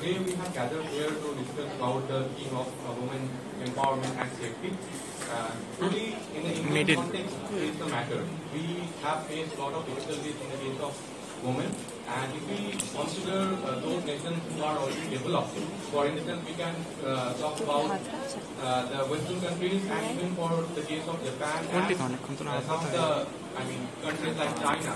today we have gathered here to discuss about the theme of women empowerment and safety. Truly, in the Indian context, is the matter. We have faced a lot of difficulties in the case of women, and if we consider those nations who are already developed, for instance, we can talk about the Western countries, and even for the case of Japan and some of the, countries like China.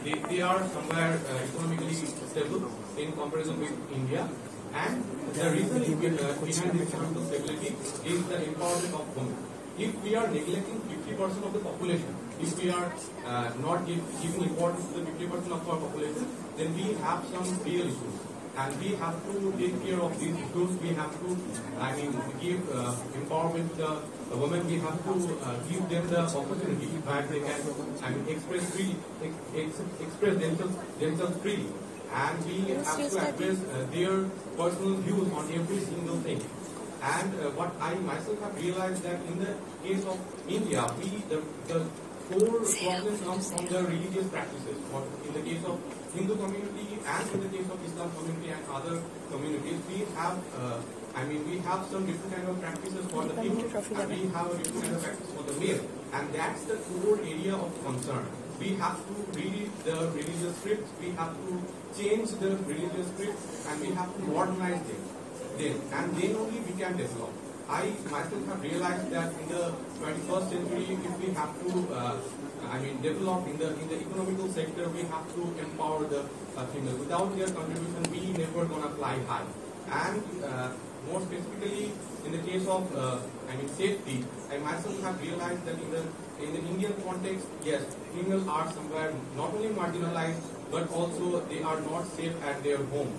They are somewhere economically stable in comparison with India, and the reason behind this economic stability is the empowerment of women. If we are neglecting 50% of the population, if we are not giving importance to the 50% of our population, then we have some real issues. And we have to take care of these issues. We have to, give empowerment to the women. We have to give them the opportunity where they can, express themselves freely. And we have to address their personal views on every single thing. And what I myself have realized that in the case of India, the core problem comes from the religious practices. In the case of Hindu community and in the case of Islam community and other communities, we have some different kind of practices for the female, and we have a different kind of practice for the male, and that's the core area of concern. We have to read the religious scripts, we have to change the religious scripts, and we have to modernize them. And then only we can develop. I myself have realized that in the 21st century, if we have to, develop in the economical sector, we have to empower the female. Without their contribution, we never gonna fly high. And more specifically, in the case of, safety, I myself have realized that in the Indian context, yes, females are somewhere not only marginalized, but also they are not safe at their home.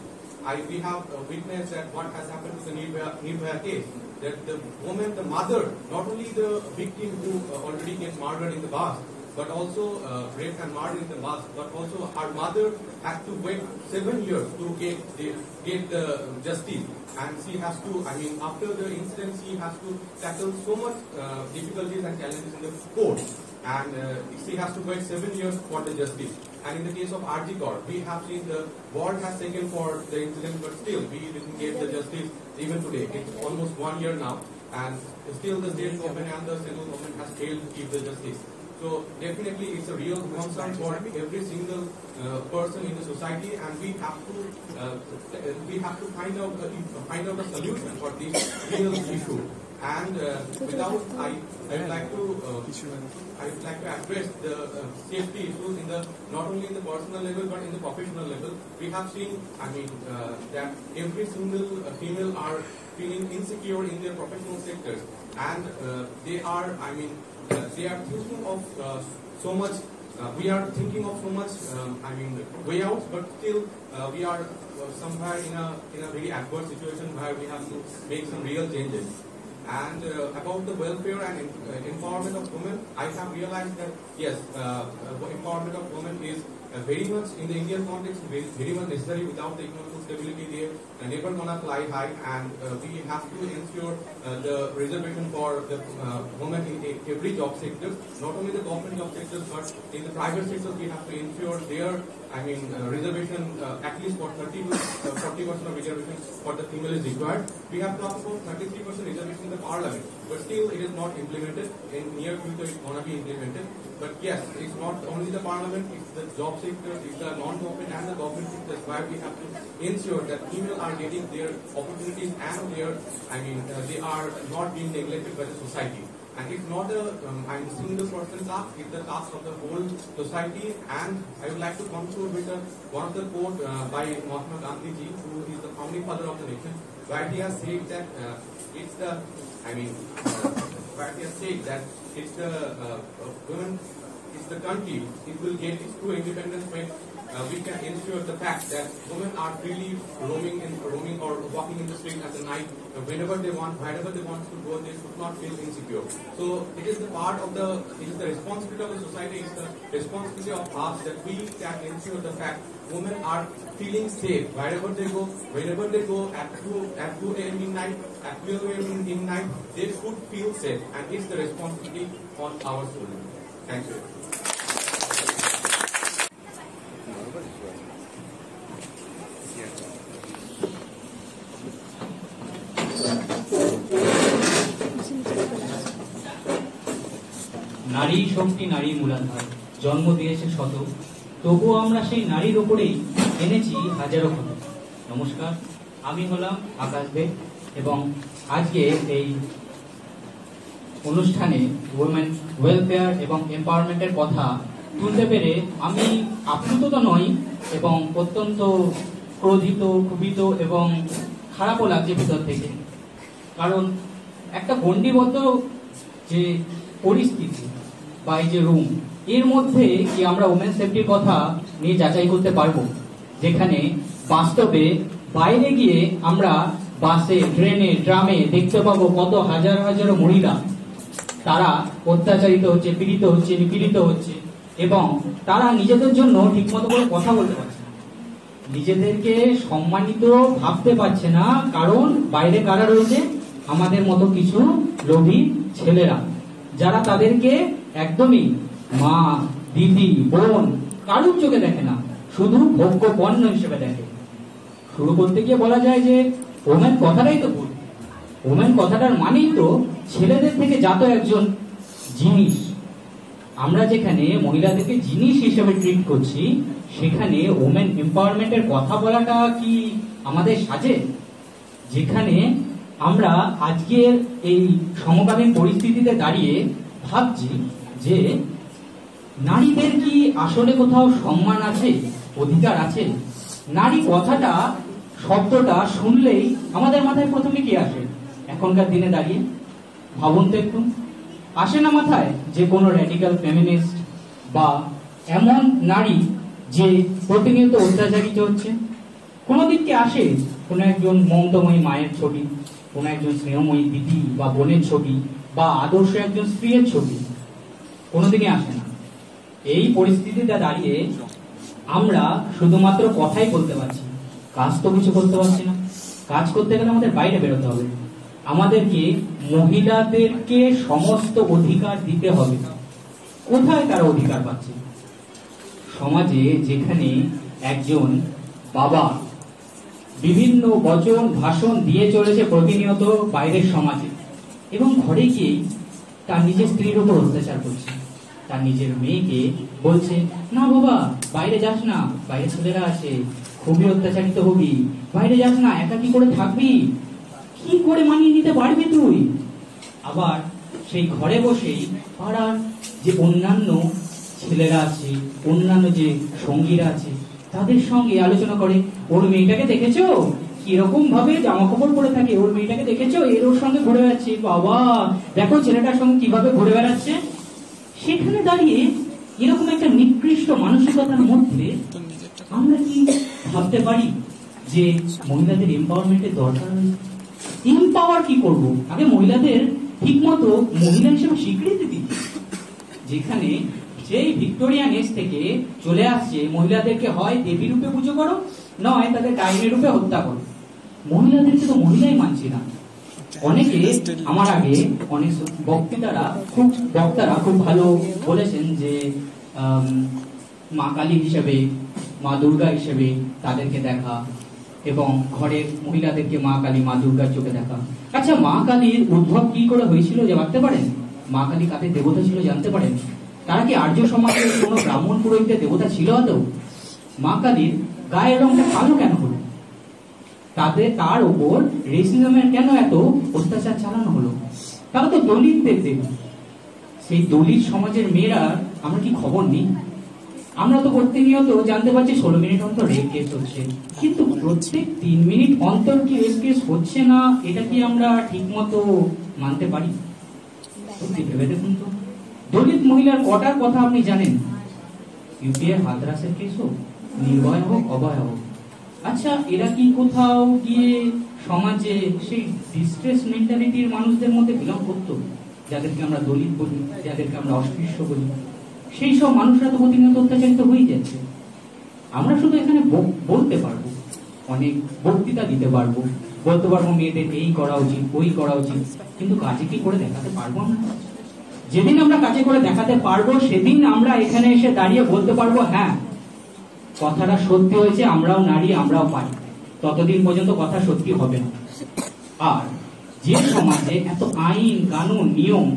We have witnessed that what has happened to the Nirbhaya case, that the woman, the mother, not only the victim who already gets murdered in the past, but also raped and murdered in the past, but also her mother had to wait 7 years to get the justice. And she has to, after the incident, she has to tackle so much difficulties and challenges in the court. And she has to wait 7 years for the justice. And in the case of RG Kaur, we have seen the war has taken for the incident, but still we didn't get the justice even today. It's almost 1 year now, and still the state government and the central government has failed to give the justice. So definitely it's a real concern for every single person in the society, and we have to find out a solution for this real issue. And without, I would like to address the safety issues not only in the personal level but in the professional level. We have seen, that every single female are feeling insecure in their professional sectors, and they are thinking of so much. We are thinking of so much, way out, but still we are somewhere in a very adverse situation where we have to make some real changes. And about the welfare and empowerment of women, I have realized that yes, empowerment of women is very much in the Indian context very much necessary. Without the economic stability, they are never gonna fly high, and we have to ensure the reservation for the women in every job sector, not only the government job sectors but in the private sector. We have to ensure their reservation at least for 30 to 40% of reservation for the female is required. We have talked about 33% reservation in the parliament, but still it is not implemented. In near future, it's gonna be implemented. But yes, it's not only the parliament, it's the job sector, it's the non-government and the government sector. That's why we have to ensure that females are getting their opportunities and they are not being neglected by the society. And it's not a single person task, it's the task of the whole society. And I would like to conclude with one of the quote by Mahatma Gandhi ji, who is the founding father of the nation, where he has said that women, it's the country, it will get its true independence when we can ensure the fact that women are freely roaming or walking in the street at the night, whenever they want, wherever they want to go, they should not feel insecure. So it is the responsibility of the society, it's the responsibility of us that we can ensure the fact women are feeling safe wherever they go, whenever they go, at 2 a.m. in night, at 12 a.m. in night, they should feel safe, and it's the responsibility on our children. Thank you. নারী শক্তি, নারী মূলাধার, জন্ম দিয়েছে শত, তবুও আমরা সেই নারীর উপরেই এনেছি হাজারো ক্ষত। নমস্কার, আমি হলাম আকাশ দে এবং আজকে এই অনুষ্ঠানে উইমেন ওয়েলফেয়ার এবং এম্পাওয়ারমেন্টের কথা তুলতে পেরে আমি আপ্লুত তো নই এবং অত্যন্ত ক্রোধিত, ক্ষুভিত এবং খারাপও লাগছে ভিতর থেকে। কারণ একটা গণ্ডিবদ্ধ যে পরিস্থিতি বা এই যে রুম, এর মধ্যে কি আমরা ওমেন সেফটির কথা নিয়ে যাচাই করতে পারবো, যেখানে বাস্তবে বাইরে গিয়ে আমরা বাসে, ট্রেনে, ট্রামে দেখতে পাবো কত হাজার হাজারো মহিলা তারা অত্যাচারিত হচ্ছে, পীড়িত হচ্ছে, নিপীড়িত হচ্ছে এবং তারা নিজেদের জন্য ঠিকমতো করে কথা বলতে পারছে না, নিজেদেরকে সম্মানিত ভাবতে পারছে না। কারণ বাইরে কারা রয়েছে? আমাদের মতো কিছু লোভী ছেলেরা, যারা তাদেরকে একদমই মা, দিদি, বোন কারুর চোখে দেখে না, শুধু ভোগ্য পণ্য হিসেবে দেখে। শুরু করতে গিয়ে বলা যায় যে ওমেন কথাটাই তো ভুল। ওমেন কথাটার মানেই তো ছেলেদের থেকে জাত একজন জিনিস। আমরা যেখানে মহিলাদেরকে জিনিস হিসেবে ট্রিট করছি, সেখানে ওমেন এম্পাওয়ারমেন্টের কথা বলাটা কি আমাদের সাজে? যেখানে আমরা আজকের এই সমকালীন পরিস্থিতিতে দাঁড়িয়ে ভাবছি যে নারীদের কি আসলে কোথাও সম্মান আছে, অধিকার আছে? নারী কথাটা, শব্দটা শুনলেই আমাদের মাথায় প্রথমে কি আসে এখনকার দিনে দাঁড়িয়ে? ভাবুন তো একটু, আসে না মাথায় যে কোনো র্যাডিক্যাল ফেমিনিস্ট বা এমন নারী যে প্রতিনিয়ত অত্যাচারিত হচ্ছে? কোনোদিন কি আসে কোনো একজন মমতাময়ী মায়ের ছবি, কোনো একজন স্নেহময়ী দিদি বা বোনের ছবি বা আদর্শ একজন স্ত্রীর ছবি? কোনোদিনই আসে না। এই পরিস্থিতিতে দাঁড়িয়ে আমরা শুধুমাত্র কথাই বলতে পারছি, কাজ তো কিছু করতে পারছি না। কাজ করতে গেলে আমাদের বাইরে বেরোতে হবে, আমাদেরকে মহিলাদেরকে সমস্ত অধিকার দিতে হবে। কোথায় তারা অধিকার পাচ্ছে? সমাজে যেখানে একজন বাবা বিভিন্ন বচন, ভাষণ দিয়ে চলেছে প্রতিনিয়ত বাইরের সমাজে, এবং ঘরে গিয়ে তার নিজের স্ত্রীর উপর অত্যাচার করছে, তার নিজের মেয়েকে বলছে না বাবা বাইরে যাস না, বাইরে ছেলেরা আছে, খুবই অত্যাচারিত হবি, বাইরে যাস না, একা কি করে থাকবি, কি করে মানিয়ে নিতে পারবি তুই? আবার সেই ঘরে বসেই পাড়ার যে অন্যান্য ছেলেরা আছে, অন্যান্য যে সঙ্গীরা আছে, তাদের সঙ্গে আলোচনা করে, ওর মেয়েটাকে দেখেছো কিরকম ভাবে জামা কাপড় পরে থাকে, ওর মেয়েটাকে দেখেছো এর ওর সঙ্গে ঘুরে বেড়াচ্ছে, বাবা দেখো ছেলেটার সঙ্গে কিভাবে ঘুরে বেড়াচ্ছে। সেখানে দাঁড়িয়ে এরকম একটা নিকৃষ্ট মানসিকতার মধ্যে আমরা কি ভাবতে পারি যে মহিলাদের এম্পাওয়ারমেন্টের দরকার রয়েছে? এম্পাওয়ার কি করব? আগে মহিলাদের ঠিক মতো মহিলা হিসেবে স্বীকৃতি দিই। যেখানে সেই ভিক্টোরিয়ান এজ থেকে চলে আসছে মহিলাদেরকে হয় দেবী রূপে পুজো করো, নয় তাদের ডাইনি রূপে হত্যা করো। মহিলাদেরকে তো মহিলাই মানছি না। অনেকে আমার আগে অনেক বক্তারা খুব ভালো বলেছেন যে মা কালী হিসেবে, মা দুর্গা হিসেবে তাদেরকে দেখা এবং ঘরের মহিলাদেরকে মা কালী, মা দুর্গার চোখে দেখা। আচ্ছা, মা কালীর উদ্ভব কি করে হয়েছিল যে ভাবতে পারেন? মা কালী কাদের দেবতা ছিল জানতে পারেন? তারা কি আর্য সমাজের কোনো ব্রাহ্মণ পুরোহিতের দেবতা ছিল আদৌ? মা কালীর গায়ের রংটা কালো কেন হলো? তার উপর রেসিজমের কেন এত অত্যাচার চালানো হলো? তারা তো দলিতদের দেবী। সেই দলিত সমাজের মেয়েরা আমরা কি খবর নেই? আমরা তো প্রতিনিয়ত জানতে পারছি 16 মিনিট অন্তর রেপ কেস হচ্ছে, কিন্তু প্রত্যেক 3 মিনিট অন্তর কি রেপ কেস হচ্ছে না, এটা কি আমরা ঠিক মতো মানতে পারি? সত্যি ভেবে দেখুন তো, দলিত মহিলার কটার কথা আপনি জানেন? ইউপিএর হাতরাসের কেস হোক, নির্ভয় হোক, অভয় হোক। আচ্ছা, এরা কি কোথাও গিয়ে সমাজে সেই ডিস্ট্রেস মেন্টালিটির মানুষদের মধ্যে বিলং করতো, যাদেরকে আমরা দলিত বলি, যাদেরকে আমরা অস্পৃশ্য বলি? সেই সব মানুষরা তো প্রতিনিয়ত অত্যাচারিত হয়ে যাচ্ছে। আমরা শুধু এখানে বলতে পারবো, অনেক বক্তৃতা দিতে পারবো, বলতে পারবো মেয়েদের এই করা উচিত, ওই করা উচিত, কিন্তু কাজে কি করে দেখাতে পারবো আমরা? যেদিন আমরা কাজে করে দেখাতে পারবো, সেদিন আমরা এখানে এসে দাঁড়িয়ে বলতে পারবো হ্যাঁ কথাটা সত্যি হয়েছে, আমরাও নারী, আমরাও পারি। ততদিন পর্যন্ত কথা সত্যি হবে না। আর যে সমাজে এত আইন, কানুন, নিয়ম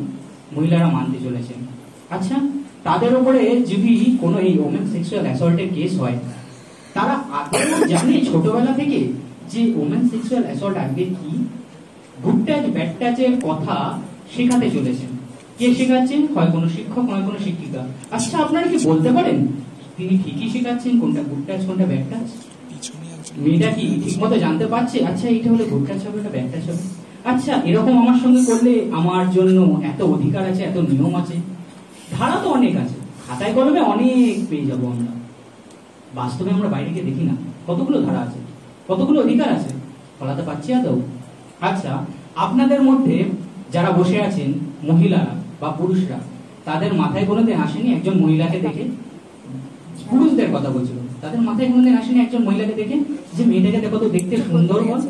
মহিলারা মানতে চলেছেন, আচ্ছা, তাদের উপরে যদি কোনো এই ওমেন সেক্সুয়াল অ্যাসল্টের কেস হয়, তারা আদৌ জানে ছোটবেলা থেকে যে ওমেন সেক্সুয়াল অ্যাসল্ট আগে কি? গুড টাচ ব্যাড টাচের কথা শেখাতে চলেছেন। কে শেখাচ্ছেন? হয় কোনো শিক্ষক, নয় কোনো শিক্ষিকা। আচ্ছা, আপনারা কি বলতে পারেন তিনি ঠিকই শেখাচ্ছেন কোনটা গুড টাচ কোনটা ব্যাড টাচ? মেয়েটা কি ঠিক মতো জানতে পারছে আচ্ছা এইটা হলে গুড টাচ হবে, এটা ব্যাড টাচ হবে? আচ্ছা, এরকম আমার সঙ্গে করলে আমার জন্য এত অধিকার আছে, এত নিয়ম আছে, ধারা তো অনেক আছে, খাতায় কলমে অনেক পেয়ে যাবো আমরা। বাস্তবে আমরা বাইরে গিয়ে দেখি না কতগুলো ধারা আছে, কতগুলো অধিকার আছে, ফলাতে পারছি আদৌ? আচ্ছা, আপনাদের মধ্যে যারা বসে আছেন মহিলারা বা পুরুষরা, তাদের মাথায় কোনোদিন আসেনি একজন মহিলাকে দেখে, পুরুষদের কথা বলছিল, তাদের মাথায় কোনোদিন আসেনি একজন মহিলাকে দেখে যে মেয়েটাকে দেখো তো দেখতে সুন্দর বল,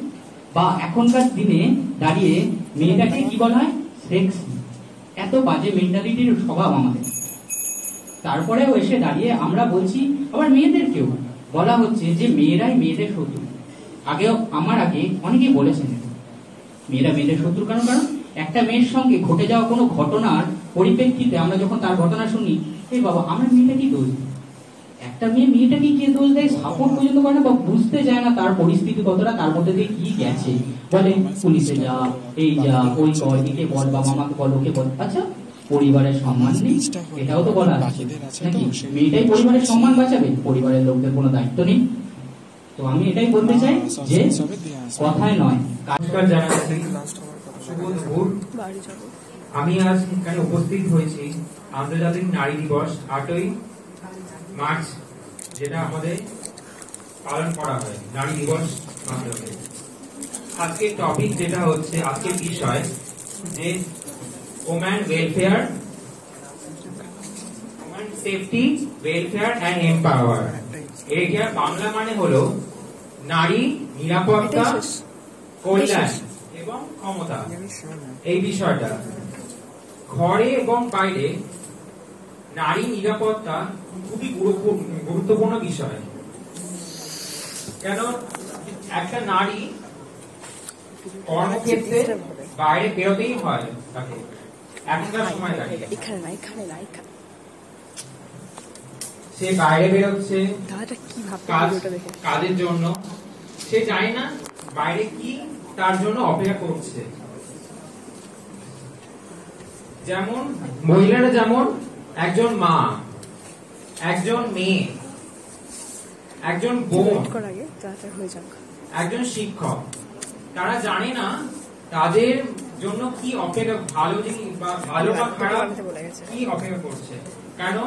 বা এখনকার দিনে দাঁড়িয়ে মেয়েটাকে কি বলা হয়? সেক্সি। এত বাজে মেন্টালিটির স্বভাব আমাদের। তারপরেও এসে দাঁড়িয়ে আমরা বলছি, আবার মেয়েদেরকেও বলা হচ্ছে যে মেয়েরাই মেয়েদের শত্রু। আমার আগে অনেকেই বলেছেন মেয়েরা মেয়েদের শত্রু। কারণ একটা মেয়ের সঙ্গে ঘটে যাওয়া কোনো ঘটনার পরিপ্রেক্ষিতে আমরা যখন তার ঘটনা শুনি, এই বাবা আমার মেয়েটা কি দোষ? একটা মেয়েটাকে কি দোষ দেয়? সাপোর্ট পর্যন্ত করে না, বা বুঝতে যায় না তার পরিস্থিতি কতটা, তার মধ্যে দিয়ে কি গেছে। বলে পুলিশে যা, এই যা, ওই কর, একে বল, বা মামাকে বল, ওকে বল। আচ্ছা, পরিবারের সম্মান নেই, এটাও তো বলা আছে নাকি? মেয়েটাই পরিবারের সম্মান বাঁচাবে, পরিবারের লোকদের কোনো দায়িত্ব নেই। তো আমি এটাই বলতে চাই যে কথায় নয়, নমস্কার জানাচ্ছি, শুভ দুপুর। আমি আজ এখানে উপস্থিত হয়েছি আন্তর্জাতিক নারী দিবস 8ই মার্চ, যেটা আমাদের পালন করা হয় নারী দিবস মাধ্যমে। আজকের টপিক যেটা হচ্ছে, আজকের বিষয় যে woman welfare, woman safety, welfare and empower. এর বাংলা মানে হলো নারী নিরাপত্তা, কল্যাণ এবং ক্ষমতা। এই বিষয়টা ঘরে এবং বাইরে নারী নিরাপত্তা খুবই গুরুত্বপূর্ণ বিষয়। কেন? একটা নারী কর্মক্ষেত্রে বাইরে বেরোতেই হয় তাকে, এখনকার সময় সে বাইরে বেরোচ্ছে কাজের জন্য, সে জানে না বাইরে কি তার জন্য অপেক্ষা করছে। যেমন মহিলারা, যেমন একজন মা, একজন মেয়ে, একজন বোন, একজন শিক্ষক, তারা জানে না তাদের জন্য কি অপেক্ষা, ভালো জিনিস বা ভালো বা খারাপ কি অপেক্ষা করছে। কেন?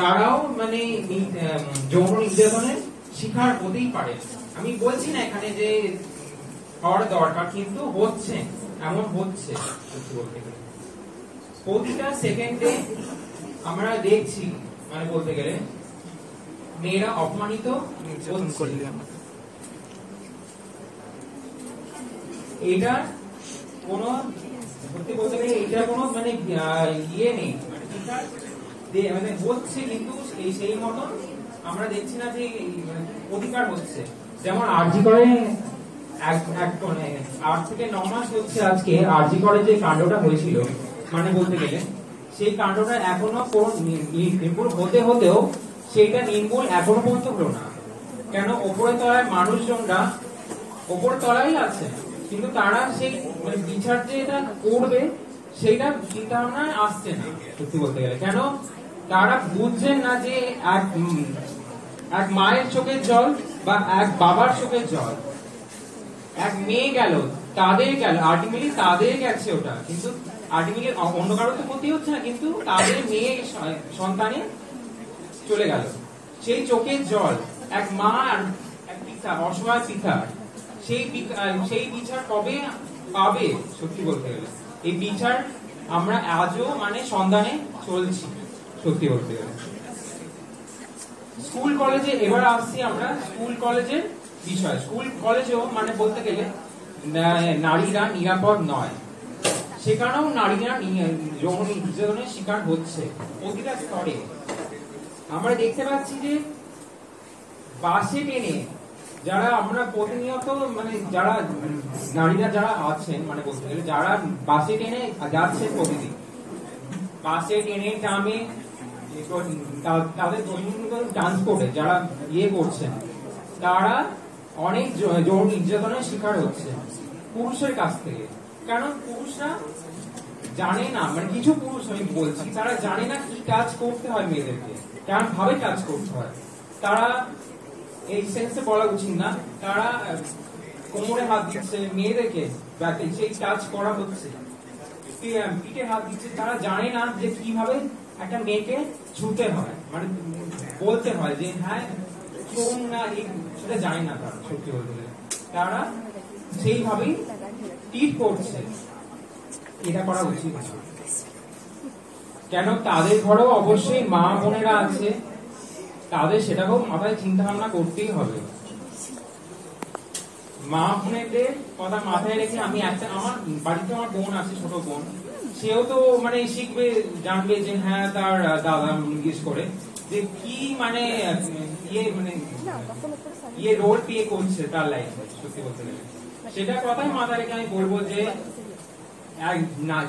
তারাও মানে যৌন নির্যাতনের শিকার হতেই পারে। আমি বলছি না এখানে যে হওয়ার দরকার, কিন্তু হচ্ছে, এমন হচ্ছে। প্রতিটা সেকেন্ডে আমরা দেখছি, মানে বলতে গেলে মেয়েরা অপমানিত হচ্ছে। এটা কোনো সত্যি বলতে গেলে এটা কোনো মানে ইয়ে নেই, মানে হচ্ছে, কিন্তু সেই মতন আমরা দেখছি না যে অধিকার হচ্ছে। যেমন আরজি করে 8 থেকে 9 মাস হচ্ছে আজকে আরজি করে যে কাণ্ডটা হয়েছিল, মানে বলতে গেলে সেই কাণ্ডটা এখনো নির্মূল হতেও সেইটা নির্মূল এখনো পর্যন্ত হলো না। কেন? ওপরের তলায় মানুষজনরা ওপর তলায় আছে, কিন্তু তারা সেই মানে বিচার যে এটা করবে সেইটা চিন্তা ভাবনায় আসছে না সত্যি বলতে গেলে। কেন? তারা বুঝছেন না যে এক মায়ের চোখের জল বা এক বাবার চোখের জল, এক মেয়ে গেল, তাদের গেল, আলটিমেটলি তাদের গেছে ওটা, কিন্তু আলটিমেটলি অন্য কারো তো ক্ষতি হচ্ছে না, কিন্তু তাদের মেয়ে সন্তানে চলে গেল। সেই চোখের জল এক মা আর এক পিতা, অসহায় পিতা, সেই বিচার কবে পাবে সত্যি বলতে গেলে? এই বিচার আমরা আজও মানে সন্ধানে চলছি সত্যি বলতে গেলে। স্কুল কলেজে এবার আসছি আমরা স্কুল কলেজের বিষয়। স্কুল কলেজেও মানে বলতে গেলে নারীরা নিরাপদ নয়, সেখানেও নারীরা যৌন নির্যাতনের শিকার হচ্ছে প্রতিটা স্তরে। আমরা দেখতে পাচ্ছি যে বাসে ট্রেনে যারা আমরা প্রতিনিয়ত মানে যারা নারীরা যারা আছেন, মানে বলতে গেলে যারা বাসে ট্রেনে যাচ্ছেন প্রতিদিন, বাসে ট্রেনে ট্রামে তাদের দৈনন্দিন ট্রান্সপোর্টে যারা ইয়ে করছেন তারা অনেক যৌন নির্যাতনের শিকার হচ্ছে পুরুষের কাছ থেকে। কারণ পুরুষরা জানে না, মানে কিছু পুরুষ আমি বলছি তারা জানে না কি কাজ করতে হয় মেয়েদেরকে, কেমন ভাবে কাজ করতে হয়। তারা এই সেন্সে বলা উচিত না, তারা কোমরে হাত দিচ্ছে মেয়েদেরকে, সেই কাজ করা হচ্ছে, পিঠে হাত দিচ্ছে। তারা জানে না যে কিভাবে একটা মেয়েকে ছুতে হয়, মানে বলতে হয় যে হ্যাঁ করুন না, সেটা জানে না তারা। সত্যি বলতে গেলে তারা সেইভাবেই ট্রিট করছে, এটা করা উচিত না। কেন তাদের ঘরেও অবশ্যই মা বোনেরা আছে, তাদের সেটাকেও মাথায় চিন্তা ভাবনা করতেই হবে। মা বোনেদের কথা মাথায় রেখে আমি একটা, আমার বাড়িতে আমার বোন আছে, ছোট বোন, সেও তো মানে শিখবে, জানবে যে হ্যাঁ তার দাদা জিজ্ঞেস করে যে কি মানে ইয়ে রোল প্লে করছে তার লাইফে। সত্যি বলতে গেলে সেটা কথাই মাথায় রেখে আমি বলবো যে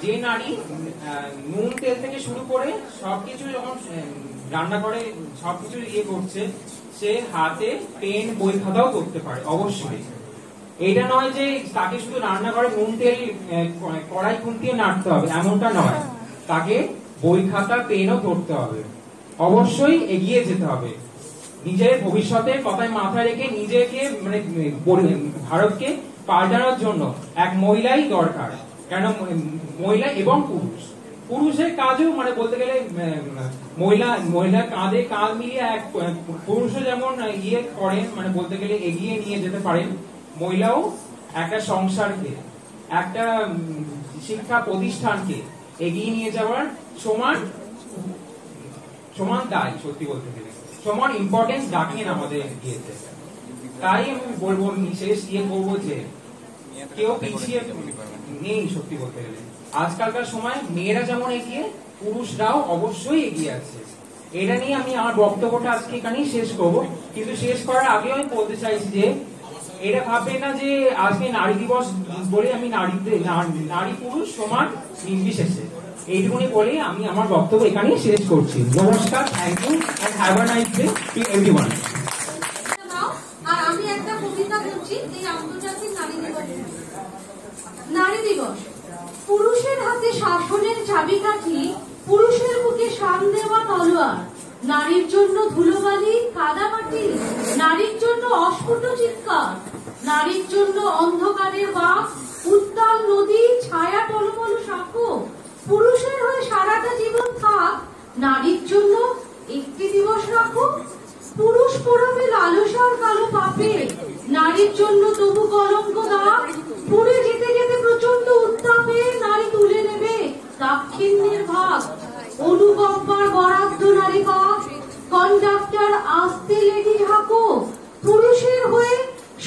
যে নারী নুন তেল থেকে শুরু করে সবকিছু যখন রান্না করে সবকিছু ইয়ে করছে, সে হাতে পেন বই খাতাও করতে পারে অবশ্যই। এটা নয় যে তাকে শুধু রান্না করে নুন তেল কড়াই খুন্তিয়ে নাড়তে হবে, এমনটা নয়। তাকে বই খাতা পেনও ধরতে হবে, অবশ্যই এগিয়ে যেতে হবে। নিজের ভবিষ্যতের কথায় মাথায় রেখে নিজেকে মানে ভারতকে পাল্টানোর জন্য এক মহিলাই দরকার। কেন মহিলা এবং পুরুষের কাজও মানে বলতে গেলে মহিলা কাঁধে কাঁধ মিলিয়ে এক পুরুষও যেমন ইয়ে করেন, মানে বলতে গেলে এগিয়ে নিয়ে যেতে পারেন, মহিলাও একটা সংসারকে, একটা শিক্ষা প্রতিষ্ঠানকে এগিয়ে নিয়ে যাওয়ার সমান দায়। সত্যি বলতে গেলে সমান ইম্পর্টেন্স রাখেন আমাদের ইয়েতে। তাই আমি বলবো, শেষ ইয়ে করবো যে কেউ পিছিয়ে নেই। সত্যি বলতে গেলে আজকালকার সময় মেয়েরা যেমন এগিয়ে, পুরুষরাও অবশ্যই এগিয়ে আছে। এটা নিয়ে আমি আমার বক্তব্যটা আজকে এখানেই শেষ করবো। কিন্তু শেষ করার আগে আমি বলতে চাইছি যে এটা ভাববে না যে আজকে নারী দিবস বলে আমি নারী পুরুষ সমান নির্বিশেষে, এইটুকুনি বলে আমি আমার বক্তব্য এখানেই শেষ করছি। নমস্কার, thank you and have a nice day to everyone. আর আমি একটা কবিতা বলছি, এই আন্তর্জাতিক নারী দিবস। নারী দিবস। পুরুষের হাতে শাসনের চাবিকাঠি, পুরুষের বুকে শান দেওয়া তলোয়ার। নারীর জন্য ধুলোবালি কাদামাটি, নারীর জন্য অস্ফুট চিৎকার, নারীর জন্য অন্ধকারের বাঁক, উত্তাল নদী, ছায়া টলমল সাঁকো। পুরুষের হয়ে সারাটা জীবন থাক, নারীর জন্য একটি দিবস রাখো। পুরুষ পোড়াবে লালসার কালো পাপে, নারীর জন্য তবু কলঙ্ক দাগ। পুড়ে যেতে যেতে প্রচন্ড উত্তাপে নারী তুলে নেবে দাক্ষিণ্যের ভাগ। অনুকম্পার বরাদ্দ নারী পাক, কন্ডাক্টর আসতে লেডি ঢাকো। পুরুষের হয়ে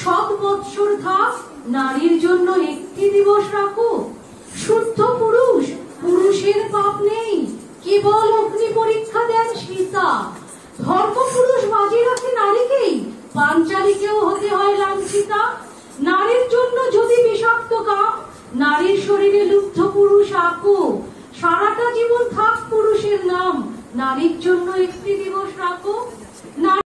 7 বৎসর থাক, নারীর জন্য একটি দিবস রাখো। শুদ্ধ পুরুষ, পুরুষের পাপ নেই, কেবল অগ্নি পরীক্ষা দেন সীতা। ধর্মপুরুষ বাজি রাখে নারীকেই, পাঞ্চালীকেও হতে হয় লাঞ্ছিতা। নারীর জন্য যদি বিষাক্ত কাম, নারীর শরীরে লুব্ধ পুরুষ আঁকো। সারাটা জীবন থাক পুরুষের নাম, নারীর জন্য একটি দিবস রাখো।